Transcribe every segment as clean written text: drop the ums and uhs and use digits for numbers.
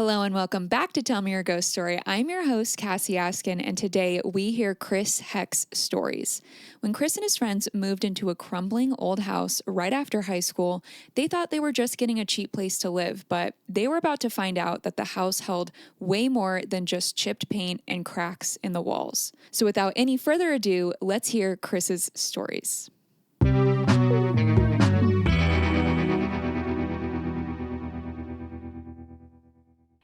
Hello and welcome back to Tell Me Your Ghost Story. I'm your host, Cassie Askin, and today we hear Chris Heck's stories. When Chris and his friends moved into a crumbling old house right after high school, they thought they were just getting a cheap place to live, but they were about to find out that the house held way more than just chipped paint and cracks in the walls. So without any further ado, let's hear Chris's stories.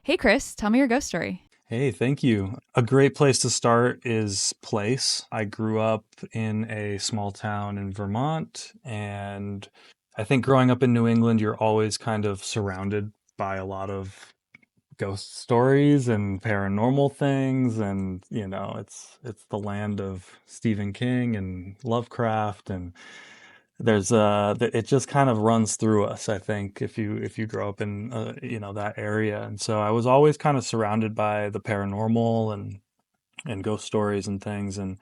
Hey, Chris, tell me your ghost story. Hey, thank you. A great place to start is place. I grew up in a small town in Vermont, and I think growing up in New England, you're always kind of surrounded by a lot of ghost stories and paranormal things, and it's the land of Stephen King and Lovecraft, and it just kind of runs through us, I think, if you grow up in that area. And so I was always kind of surrounded by the paranormal and ghost stories and things, and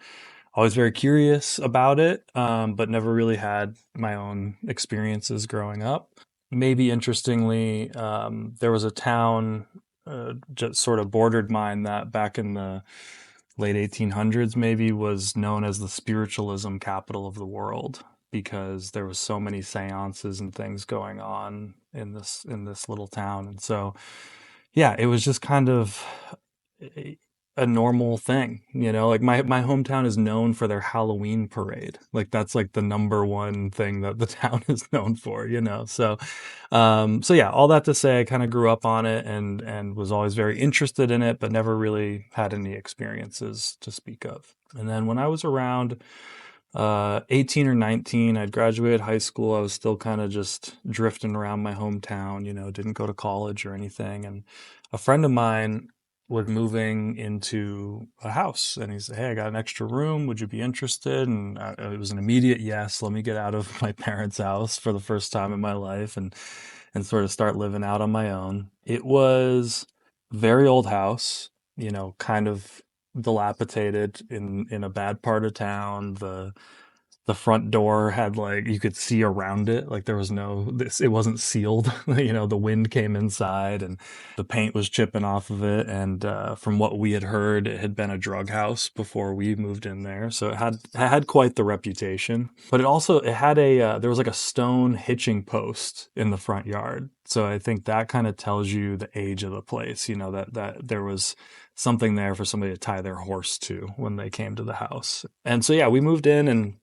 always very curious about it, but never really had my own experiences growing up. Maybe interestingly, there was a town just sort of bordered mine that back in the late 1800s maybe was known as the spiritualism capital of the world, because there was so many seances and things going on in this little town. And so yeah, it was just kind of a, a normal thing, like my hometown is known for their Halloween parade. Like that's like the number one thing that the town is known for. So yeah, all that to say, I kind of grew up on it and was always very interested in it, but never really had any experiences to speak of. And then when I was around 18 or 19, I'd graduated high school. I was still kind of just drifting around my hometown, didn't go to college or anything. And a friend of mine was moving into a house, and he said, "Hey, I got an extra room. Would you be interested?" And it was an immediate yes. Let me get out of my parents' house for the first time in my life and sort of start living out on my own. It was a very old house, kind of dilapidated in a bad part of town. The front door had, like, you could see around it, like there was no this it wasn't sealed. The wind came inside and the paint was chipping off of it. And from what we had heard, it had been a drug house before we moved in there, so it had quite the reputation. But it had there was like a stone hitching post in the front yard, so I think that kind of tells you the age of the place, that there was something there for somebody to tie their horse to when they came to the house. And so yeah, we moved in, and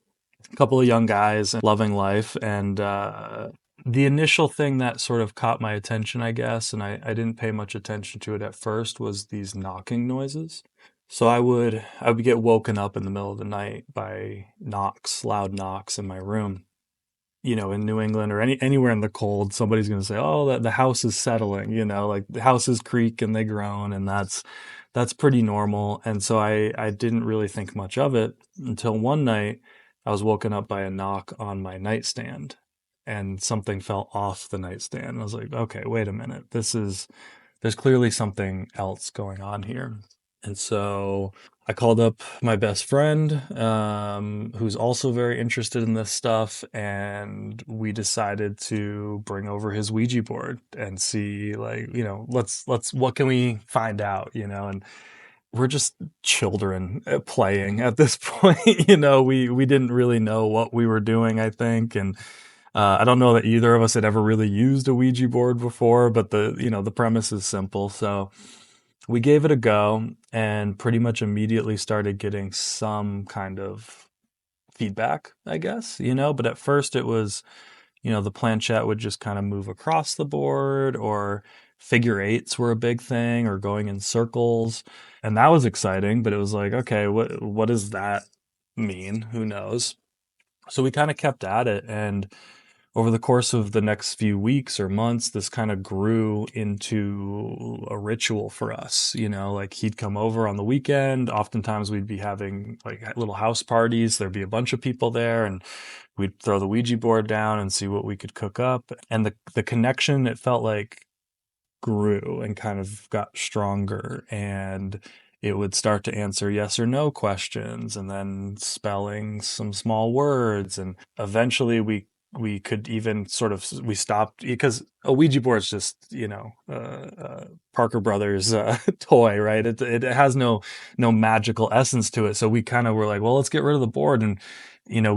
a couple of young guys loving life. And the initial thing that sort of caught my attention, I guess, and I didn't pay much attention to it at first, was these knocking noises. So I would get woken up in the middle of the night by knocks, loud knocks in my room. In New England or anywhere in the cold, somebody's going to say, "Oh, that the house is settling." Like the houses creak and they groan, and that's pretty normal. And so I didn't really think much of it until one night I was woken up by a knock on my nightstand, and something fell off the nightstand. I was like, "Okay, wait a minute. There's clearly something else going on here." And so I called up my best friend, who's also very interested in this stuff, and we decided to bring over his Ouija board and see, like, what can we find out, and we're just children playing at this point. We didn't really know what we were doing, I think. And I don't know that either of us had ever really used a Ouija board before, but the premise is simple. So we gave it a go and pretty much immediately started getting some kind of feedback, I guess. But at first it was, the planchette would just kind of move across the board, or figure eights were a big thing, or going in circles. And that was exciting, but it was like, okay, what does that mean? Who knows? So we kind of kept at it, and over the course of the next few weeks or months, this kind of grew into a ritual for us. Like he'd come over on the weekend. Oftentimes we'd be having like little house parties. There'd be a bunch of people there, and we'd throw the Ouija board down and see what we could cook up. And the connection, it felt like, grew and kind of got stronger. And it would start to answer yes or no questions, and then spelling some small words. And eventually we we could even sort of we stopped because a Ouija board is just Parker Brothers toy, right? It has no magical essence to it. So we kind of were like, well, let's get rid of the board. And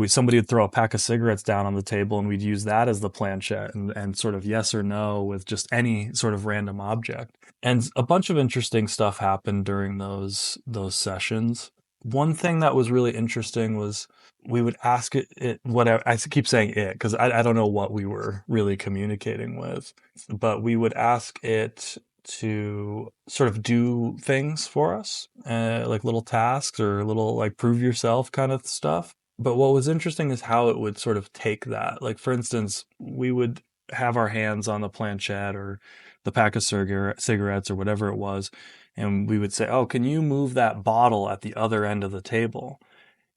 somebody would throw a pack of cigarettes down on the table, and we'd use that as the planchette, and sort of yes or no with just any sort of random object. And a bunch of interesting stuff happened during those sessions. One thing that was really interesting was we would ask it whatever. I keep saying it because I don't know what we were really communicating with, but we would ask it to sort of do things for us, like little tasks or little like prove yourself kind of stuff. But what was interesting is how it would sort of take that. Like, for instance, we would have our hands on the planchette or the pack of cigarettes or whatever it was, and we would say, "Oh, can you move that bottle at the other end of the table?"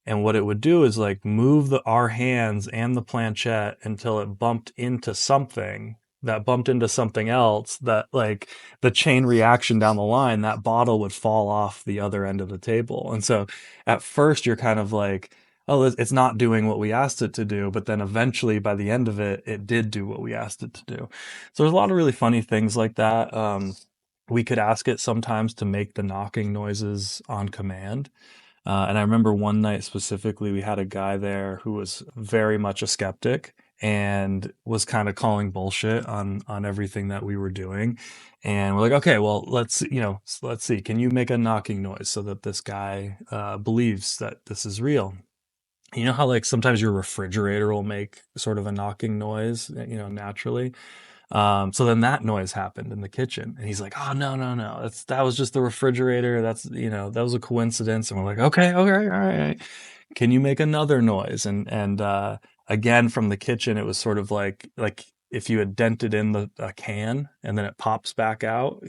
And what it would do is like move our hands and the planchette until it bumped into something that bumped into something else, that like the chain reaction down the line, that bottle would fall off the other end of the table. And so at first you're kind of like, oh, it's not doing what we asked it to do. But then eventually by the end of it, it did do what we asked it to do. So there's a lot of really funny things like that. We could ask it sometimes to make the knocking noises on command. And I remember one night specifically, we had a guy there who was very much a skeptic and was kind of calling bullshit on everything that we were doing. And we're like, okay, well, let's see. Can you make a knocking noise so that this guy believes that this is real? You know how like sometimes your refrigerator will make sort of a knocking noise, naturally. So then that noise happened in the kitchen, and he's like, "Oh no, no, no! That was just the refrigerator. That was a coincidence." And we're like, "Okay, okay, all right. Can you make another noise?" And again from the kitchen, it was sort of like if you had dented in a can and then it pops back out.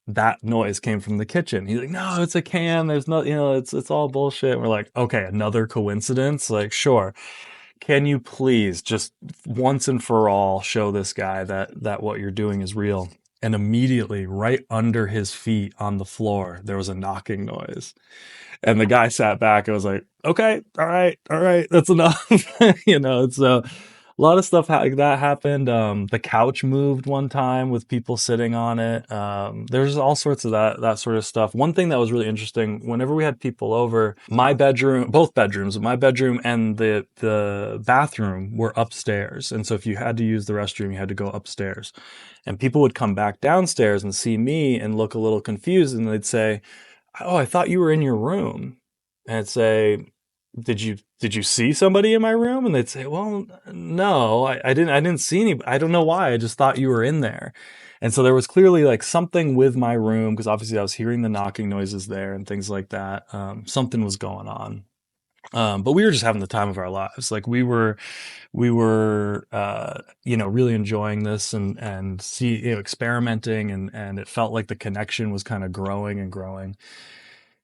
That noise came from the kitchen. He's like, "No, it's a can. There's no, it's all bullshit." And we're like, "Okay, another coincidence? Like, sure." Can you please just once and for all show this guy that what you're doing is real? And immediately, right under his feet on the floor, there was a knocking noise. And the guy sat back and was like, "Okay, all right, that's enough." So a lot of stuff like that happened. The couch moved one time with people sitting on it. There's all sorts of that sort of stuff. One thing that was really interesting, whenever we had people over, both bedrooms, my bedroom and the bathroom were upstairs, and so if you had to use the restroom, you had to go upstairs. And people would come back downstairs and see me and look a little confused, and they'd say, "Oh, I thought you were in your room." And I'd say, "Did you see somebody in my room?" And they'd say, "Well, no, I didn't see any. I don't know why. I just thought you were in there." And so there was clearly like something with my room, because obviously I was hearing the knocking noises there and things like that. Something was going on. But we were just having the time of our lives. Like we were really enjoying this and experimenting, and it felt like the connection was kind of growing and growing.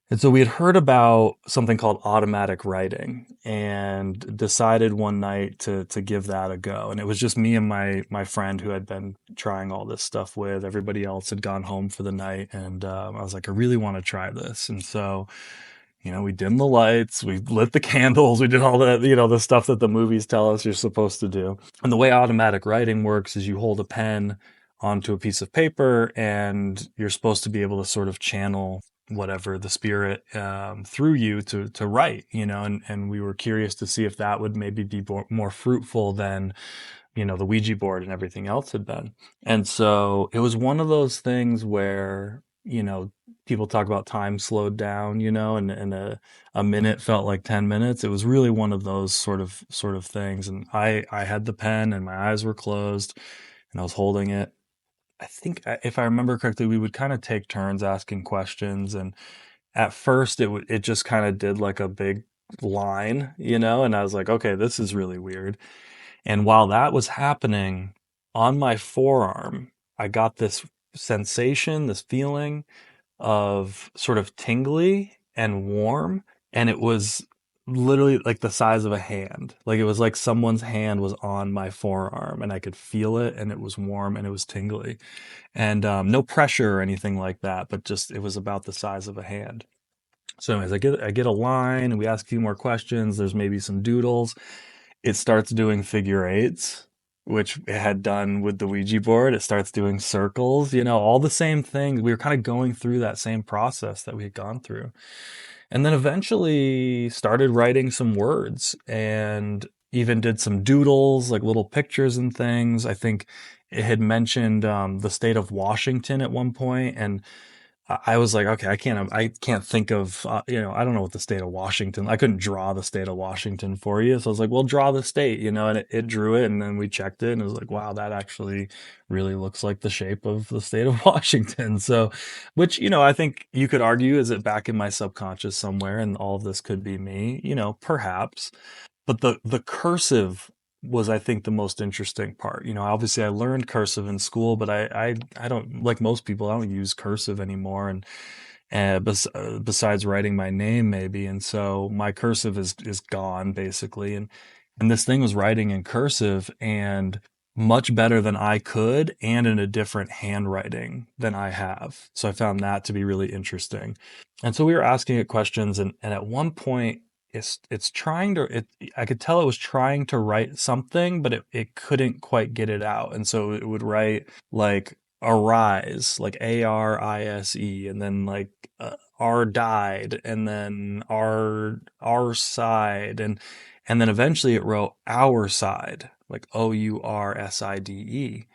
And so we had heard about something called automatic writing and decided one night to give that a go. And it was just me and my friend who had been trying all this stuff with. Everybody else had gone home for the night, and I was like, I really want to try this. And so we dimmed the lights, we lit the candles, we did all that, the stuff that the movies tell us you're supposed to do. And the way automatic writing works is you hold a pen onto a piece of paper, and you're supposed to be able to sort of channel whatever the spirit through you to write, and we were curious to see if that would maybe be more fruitful than the Ouija board and everything else had been. And so it was one of those things where, people talk about time slowed down, and a minute felt like 10 minutes. It was really one of those sort of things. And I had the pen and my eyes were closed and I was holding it. I think if I remember correctly, we would kind of take turns asking questions. And at first it just kind of did like a big line, and I was like, okay, this is really weird. And while that was happening on my forearm, I got this sensation, this feeling of sort of tingly and warm. And it was literally like the size of a hand. Like it was like someone's hand was on my forearm, and I could feel it, and it was warm and it was tingly. And no pressure or anything like that, but just it was about the size of a hand. So anyways, I get a line and we ask a few more questions. There's maybe some doodles. it starts doing figure eights, which it had done with the Ouija board. It starts doing circles, all the same things. We were kind of going through that same process that we had gone through. And then eventually started writing some words and even did some doodles, like little pictures and things. I think it had mentioned the state of Washington at one point, and I was like, okay, I can't think of, I don't know what the state of Washington. I couldn't draw the state of Washington for you, so I was like, well, draw the state, and it drew it, and then we checked it, and it was like, wow, that actually really looks like the shape of the state of Washington. So, which I think you could argue, is it back in my subconscious somewhere, and all of this could be me, perhaps. But the cursive was, I think, the most interesting part. Obviously I learned cursive in school, but I don't, like most people, I don't use cursive anymore. And besides writing my name maybe, and so my cursive is gone basically. And this thing was writing in cursive, and much better than I could, and in a different handwriting than I have. So I found that to be really interesting. And so we were asking it questions, and at one point it's trying to it I could tell it was trying to write something, but it couldn't quite get it out. And so it would write like arise, like ARISE, and then like R died, and then our side, and then eventually it wrote our side, like OURSIDE.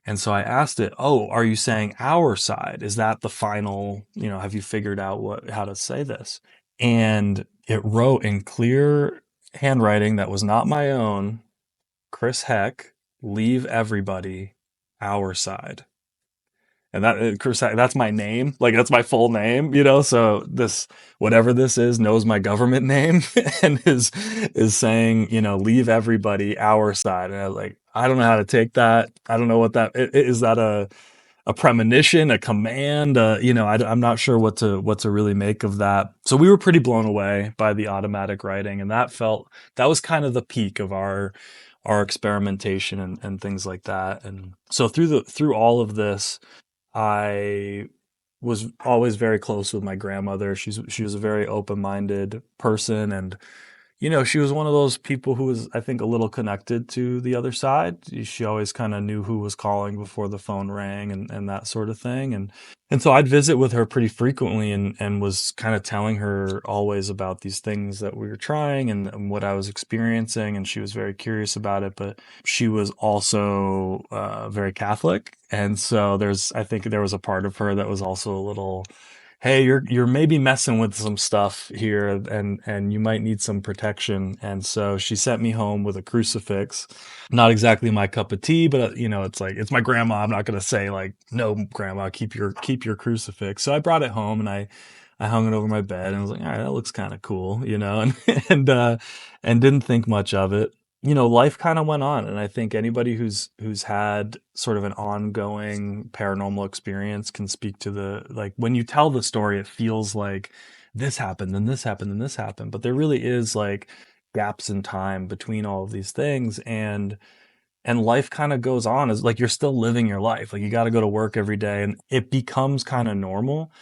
And so I asked it, "Oh, are you saying our side? Is that the final, have you figured out how to say this?" And it wrote in clear handwriting that was not my own, Chris Heck, leave everybody, our side. And Chris, that's my name. Like, that's my full name, So this, whatever this is, knows my government name and is saying, leave everybody, our side. And I was like, I don't know how to take that. I don't know what is. That a premonition, a command? I'm not sure what to really make of that. So we were pretty blown away by the automatic writing, and that was kind of the peak of our experimentation and things like that. And so through all of this, I was always very close with my grandmother. She was a very open-minded person, and she was one of those people who was, I think, a little connected to the other side. She always kind of knew who was calling before the phone rang, and that sort of thing. And so I'd visit with her pretty frequently, and was kind of telling her always about these things that we were trying, and what I was experiencing. And she was very curious about it, but she was also very Catholic. And so I think there was a part of her that was also a little, hey, you're maybe messing with some stuff here, and you might need some protection. And so she sent me home with a crucifix. Not exactly my cup of tea, but it's like, it's my grandma. I'm not going to say like, no, grandma, keep your crucifix. So I brought it home, and I hung it over my bed, and I was like, all right, that looks kind of cool, and and didn't think much of it. Life kind of went on, and I think anybody who's had sort of an ongoing paranormal experience can speak to the, like, when you tell the story, it feels like this happened, and this happened, and this happened, but there really is like gaps in time between all of these things. And life kind of goes on, as like you're still living your life. Like, you got to go to work every day, and it becomes kind of normal.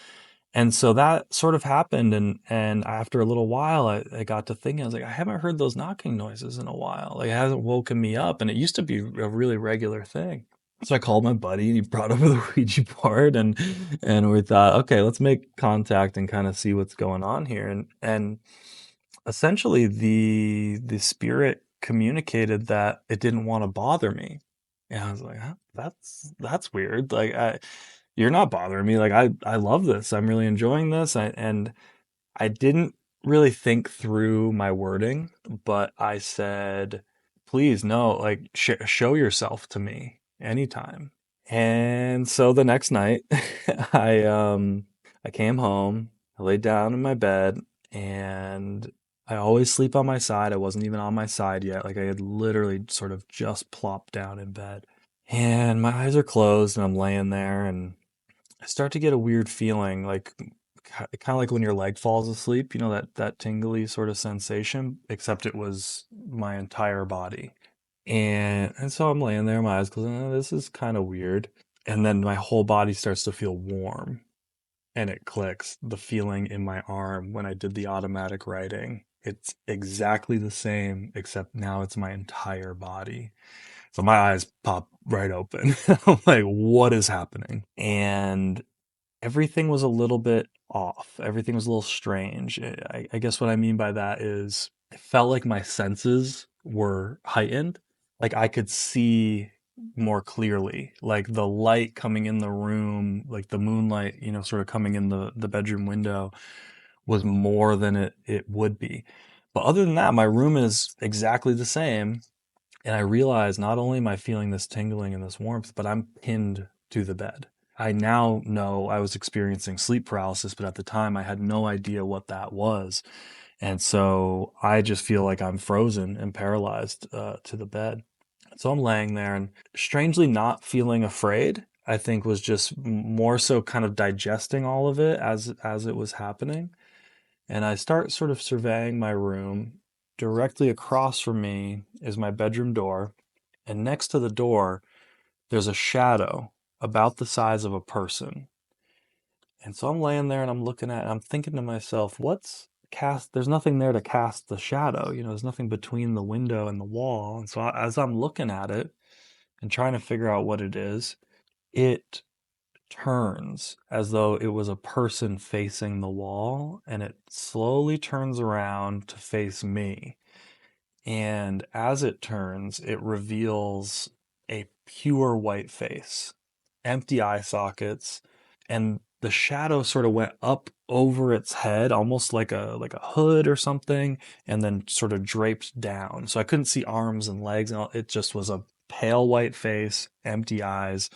And so that sort of happened, and after a little while, I got to thinking, I was like, I haven't heard those knocking noises in a while. Like, it hasn't woken me up, and it used to be a really regular thing. So I called my buddy, and he brought over the Ouija board, and we thought, okay, let's make contact and kind of see what's going on here. And essentially, the spirit communicated that it didn't want to bother me. And I was like, huh, that's weird. Like, you're not bothering me. Like, I love this. I'm really enjoying this. And I didn't really think through my wording, but I said, please, no, like, show yourself to me anytime. And so the next night, I came home, I laid down in my bed, and I always sleep on my side. I wasn't even on my side yet. Like, I had literally sort of just plopped down in bed. And my eyes are closed, and I'm laying there, and I start to get a weird feeling, like kind of like when your leg falls asleep, that tingly sort of sensation, except it was my entire body. And so I'm laying there, my eyes closed, and this is kind of weird. And then my whole body starts to feel warm, and it clicks, the feeling in my arm when I did the automatic writing. It's exactly the same, except now it's my entire body. So my eyes pop right open. I'm like, what is happening? And everything was a little bit off. Everything was a little strange. I guess what I mean by that is it felt like my senses were heightened. Like I could see more clearly, like the light coming in the room, like the moonlight, sort of coming in the bedroom window was more than it would be. But other than that, my room is exactly the same. And I realized not only am I feeling this tingling and this warmth, but I'm pinned to the bed. I now know I was experiencing sleep paralysis, but at the time I had no idea what that was. And so I just feel like I'm frozen and paralyzed to the bed. So I'm laying there and strangely not feeling afraid. I think was just more so kind of digesting all of it as it was happening. And I start sort of surveying my room. Directly across from me is my bedroom door, and next to the door, there's a shadow about the size of a person. And so I'm laying there and I'm looking at it, and I'm thinking to myself, what's cast? There's nothing there to cast the shadow. There's nothing between the window and the wall. And so as I'm looking at it and trying to figure out what it is, it turns as though it was a person facing the wall, and it slowly turns around to face me. And as it turns, it reveals a pure white face, empty eye sockets, and the shadow sort of went up over its head, almost like a hood or something, and then sort of draped down. So I couldn't see arms and legs, and it just was a pale white face, empty eyes,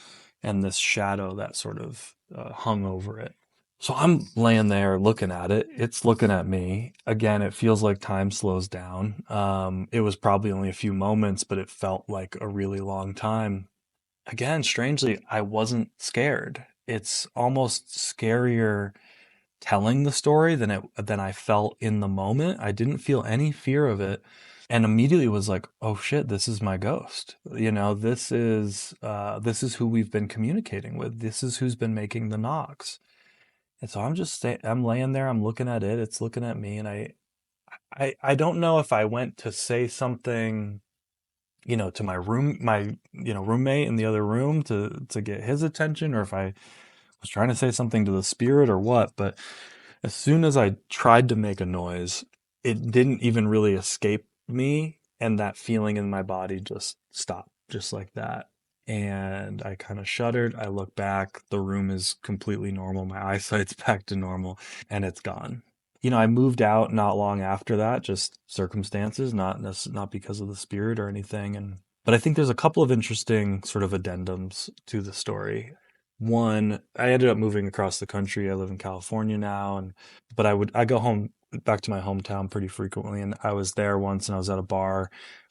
and this shadow that sort of hung over it. So I'm laying there looking at it. It's looking at me. Again, it feels like time slows down. It was probably only a few moments, but it felt like a really long time. Again, strangely, I wasn't scared. It's almost scarier telling the story than I felt in the moment. I didn't feel any fear of it, and immediately was like, "Oh shit, this is my ghost." This is who we've been communicating with. This is who's been making the knocks. And so I'm laying there, I'm looking at it, it's looking at me, and I don't know if I went to say something, to my roommate in the other room to get his attention, or if I was trying to say something to the spirit or what, but as soon as I tried to make a noise, it didn't even really escape me, and that feeling in my body just stopped, just like that. And I kind of shuddered. I look back. The room is completely normal. My eyesight's back to normal, and it's gone. I moved out not long after that, just circumstances, not because of the spirit or anything. But I think there's a couple of interesting sort of addendums to the story. One, I ended up moving across the country. I live in California now, but I go home back to my hometown pretty frequently, and I was there once, and I was at a bar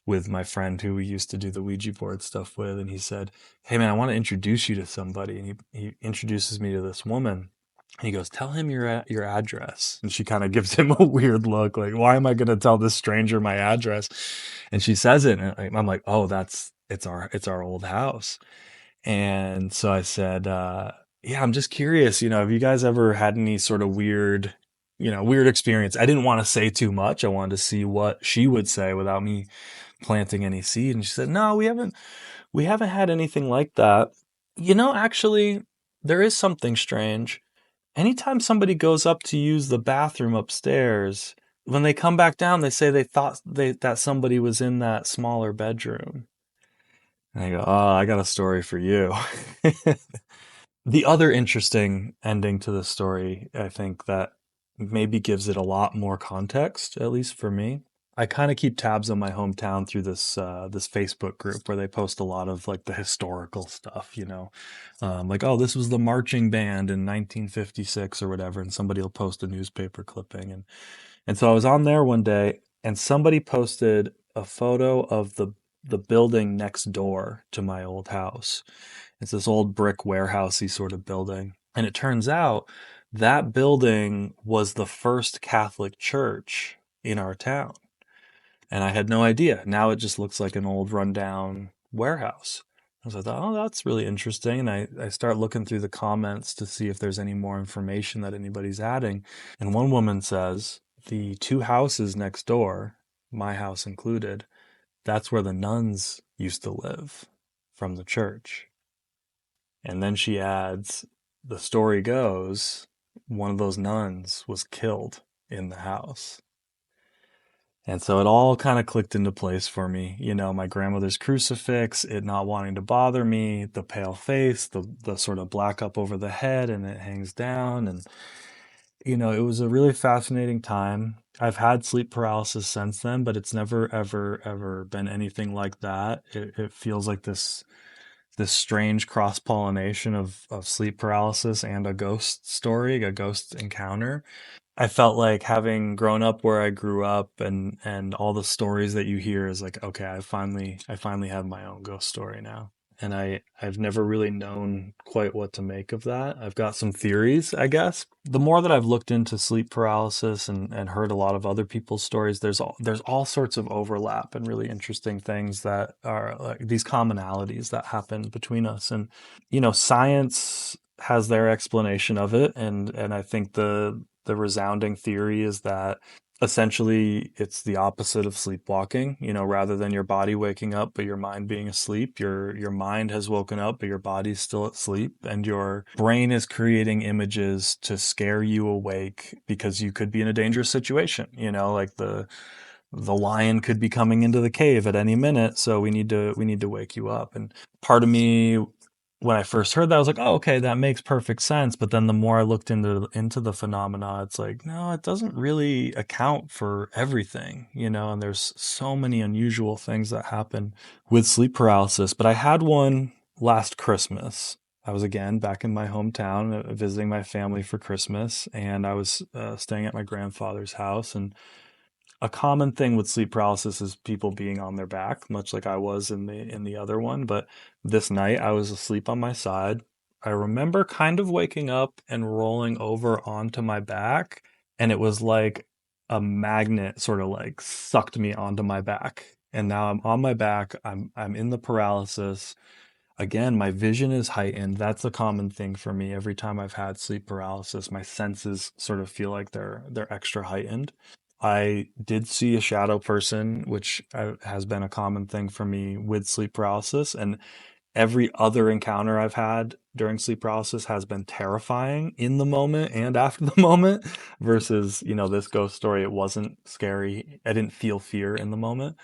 with my friend who we used to do the Ouija board stuff with, and he said, "Hey man, I want to introduce you to somebody." And he introduces me to this woman. And he goes, "Tell him your address." And she kind of gives him a weird look, like, "Why am I going to tell this stranger my address?" And she says it, and I'm like, "Oh, it's our old house." And so I said, "Yeah, I'm just curious. Have you guys ever had any sort of weird experience?" I didn't want to say too much. I wanted to see what she would say without me planting any seed. And she said, "No, we haven't had anything like that. Actually, there is something strange. Anytime somebody goes up to use the bathroom upstairs, when they come back down, they say they thought that somebody was in that smaller bedroom." And I go, "Oh, I got a story for you." The other interesting ending to the story, I think, that maybe gives it a lot more context, at least for me. I kind of keep tabs on my hometown through this Facebook group where they post a lot of like the historical stuff, like, "Oh, this was the marching band in 1956" or whatever, and somebody will post a newspaper clipping, and so I was on there one day, and somebody posted a photo of the building next door to my old house. It's this old brick warehousey sort of building. And it turns out that building was the first Catholic church in our town. And I had no idea. Now it just looks like an old rundown warehouse. So I thought, oh, that's really interesting. And I start looking through the comments to see if there's any more information that anybody's adding. And one woman says, the two houses next door, my house included, that's where the nuns used to live from the church. And then she adds, the story goes, one of those nuns was killed in the house. And so it all kind of clicked into place for me. You know, my grandmother's crucifix, it not wanting to bother me, the pale face, the sort of black up over the head and it hangs down. And, you know, it was a really fascinating time. I've had sleep paralysis since then, but it's never, ever, ever been anything like that. It feels like this strange cross pollination of sleep paralysis and a ghost story, a ghost encounter. I felt like having grown up where I grew up and all the stories that you hear is like, okay, I finally have my own ghost story now. And I've never really known quite what to make of that. I've got some theories, I guess. The more that I've looked into sleep paralysis and heard a lot of other people's stories, there's all sorts of overlap and really interesting things that are like these commonalities that happen between us. And science has their explanation of it, and I think the resounding theory is that essentially it's the opposite of sleepwalking. Rather than your body waking up but your mind being asleep, your mind has woken up but your body's still asleep, and your brain is creating images to scare you awake because you could be in a dangerous situation. Like the lion could be coming into the cave at any minute, so we need to wake you up. And part of me, when I first heard that, I was like, oh, okay, that makes perfect sense. But then the more I looked into the phenomena, it's like, no, it doesn't really account for everything. And there's so many unusual things that happen with sleep paralysis. But I had one last Christmas. I was again back in my hometown, visiting my family for Christmas, and I was staying at my grandfather's house. And a common thing with sleep paralysis is people being on their back, much like I was in the other one. But this night I was asleep on my side. I remember kind of waking up and rolling over onto my back, and it was like a magnet sort of like sucked me onto my back. And now I'm on my back. I'm in the paralysis. Again, my vision is heightened. That's a common thing for me. Every time I've had sleep paralysis, my senses sort of feel like they're extra heightened. I did see a shadow person, which has been a common thing for me with sleep paralysis. And every other encounter I've had during sleep paralysis has been terrifying in the moment and after the moment versus, this ghost story. It wasn't scary. I didn't feel fear in the moment.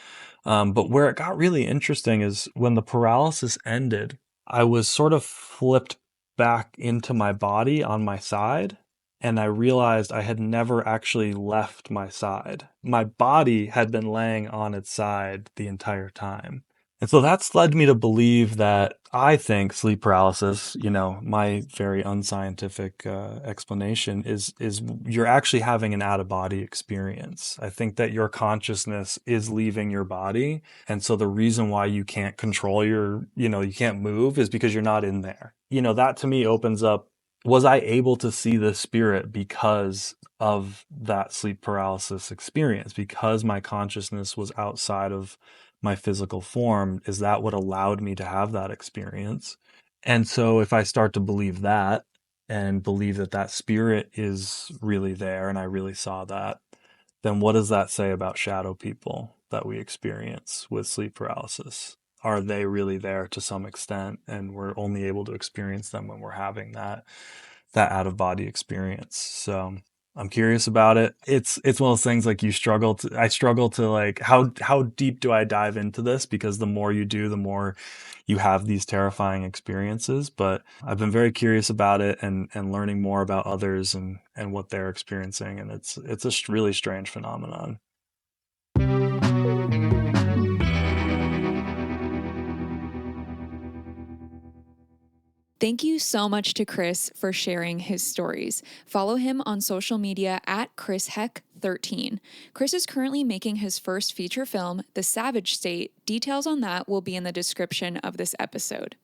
But where it got really interesting is when the paralysis ended, I was sort of flipped back into my body on my side. And I realized I had never actually left my side. My body had been laying on its side the entire time. And so that's led me to believe that I think sleep paralysis, my very unscientific explanation is you're actually having an out of body experience. I think that your consciousness is leaving your body. And so the reason why you can't control you can't move is because you're not in there. That to me opens up, was I able to see the spirit because of that sleep paralysis experience? Because my consciousness was outside of my physical form, is that what allowed me to have that experience? And so if I start to believe that and believe that that spirit is really there and I really saw that, then what does that say about shadow people that we experience with sleep paralysis? Are they really there to some extent and we're only able to experience them when we're having that out of body experience? So I'm curious about it. It's one of those things like I struggle to like how deep do I dive into this, because the more you do, the more you have these terrifying experiences. But I've been very curious about it and learning more about others and what they're experiencing, and it's a really strange phenomenon. Thank you so much to Chris for sharing his stories. Follow him on social media at ChrisHeck13. Chris is currently making his first feature film, The Savage State. Details on that will be in the description of this episode.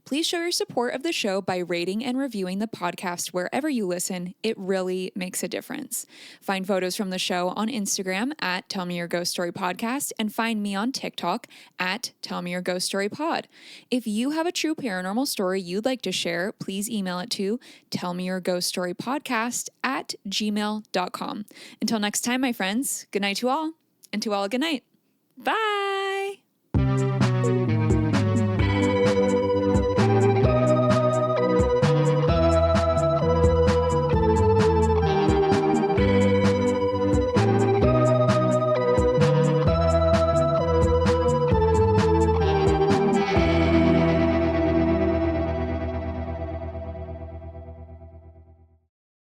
Please show your support of the show by rating and reviewing the podcast wherever you listen. It really makes a difference. Find photos from the show on Instagram at Tell Me Your Ghost Story Podcast and find me on TikTok at Tell Me Your Ghost Story Pod. If you have a true paranormal story you'd like to share, please email it to tellmeyourghoststorypodcast@gmail.com. Until next time, my friends, good night to all, and to all, good night. Bye.